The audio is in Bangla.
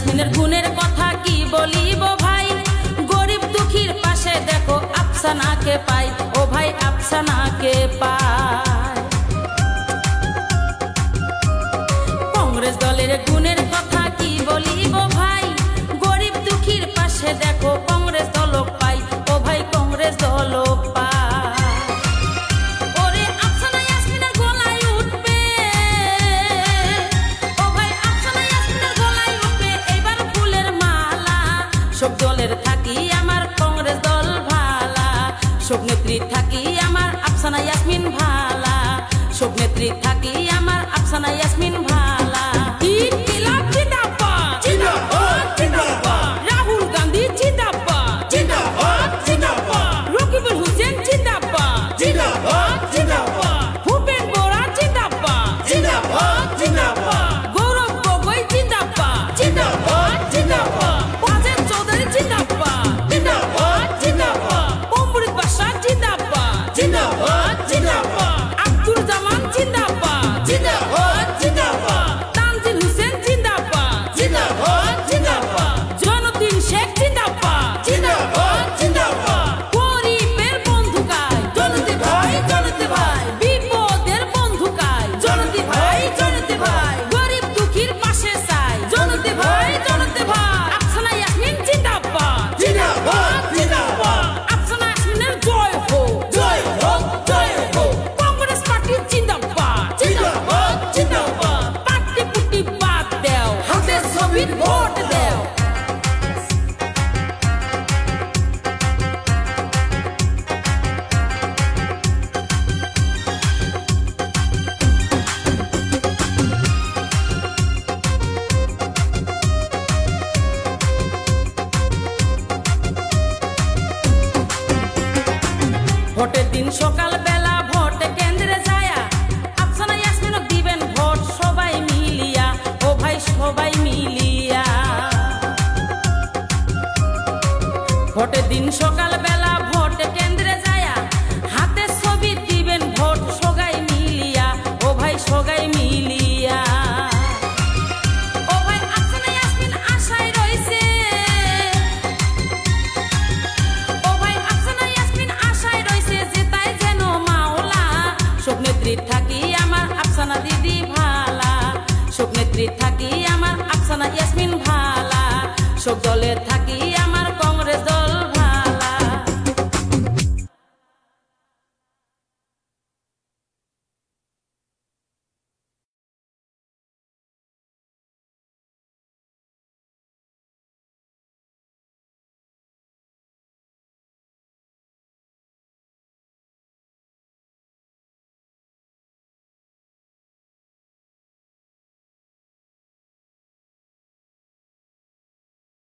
ইয়াসমিনের গুণের কথা কি বলিব ভাই, গরিব দুঃখীর পাশে দেখো আফসানাকে পাই, ও ভাই আফসানাকে পাই। কংগ্রেস দলের গুণের কথা কি বলিব ভাই, গরিব দুঃখীর পাশে দেখো কংগ্রেস দল পাই, ও ভাই কংগ্রেস দল পাই। সব দলের থাকি আমার কংগ্রেস দল ভালা, সব নেত্রী থাকি আমার আফসানা ইয়াসমিন ভালা, সব নেত্রী থাকি আমার আফসানা ইয়াসমিন ভালা। ইনকিলাব জিন্দাবাদ জিন্দাবাদ জিন্দাবাদ, রাহুল গান্ধী জিন্দাবাদ জিন্দাবাদ জিন্দাবাদ, রকিবুল হোসেন জিন্দাবাদ জিন্দাবাদ জিন্দাবাদ, ভূপেন বোরা জিন্দাবাদ জিন্দাবাদ জিন্দাবাদ, গৌরব গগৈ জিন্দাবাদ জিন্দাবাদ জিন্দাবাদ, জিন্দাবাদ জিন্দাবাদ জিন্দাবাদ, অমৃত বাদশা জিন্দাবাদ জিন্দাবাদ জিন্দাবাদ, আব্দুল জামান জিন্দাবাদ জিন্দাবাদ জিন্দাবাদ, তানজিল হোসেন জিন্দাবাদ জিন্দাবাদ জিন্দাবাদ, জয়নুদ্দিন শেখ জিন্দাবাদ জিন্দাবাদ জিন্দাবাদ, গরিবের বন্ধু কাই জনতি ভাই জনতি ভাই, বিপদের বন্ধু কাই জনতি ভাই জনতি ভাই, গরিব দুঃখীর পাশে চাই জনতি ভাই জনতি ভাই। আফসানা ইয়াসমিন জিন্দাবাদ জিন্দাবাদ জিন্দাবাদ, আফসানা ইয়াসমিনের জয় হোক জয় হোক জয় হোক, কংগ্রেস পার্টি জিন্দাবাদ জিন্দাবাদ জিন্দাবাদ, পার্টি পুটি বাদ দাও, হাতে ছবির ভোট দাও। ভোটের দিন সকাল বেলা ভোট কেন্দ্রে যায়া আফসানা ইয়াসমিন দিবেন ভোট সবাই মিলিয়া, ও ভাই সবাই মিলিয়া। ভোটের দিন সকাল বেলা ভোট কেন্দ্রে যায়া হাতে ছবি দিবেন ভোট সবাই মিলিয়া, ও ভাই সবাই মিলিয়া। ও ভাই আফসানা ইয়াসমিন আশায় রইছে, ও ভাই আফসানা ইয়াসমিন আশায় রইছে জেতাই যেন মাওলা, সব নেত্রী থাকি আমার আফসানা দিদি ভালা, সব নেত্রী থাকি আমার আফসানা ইয়াসমিন ভালা, সব দলের থাকি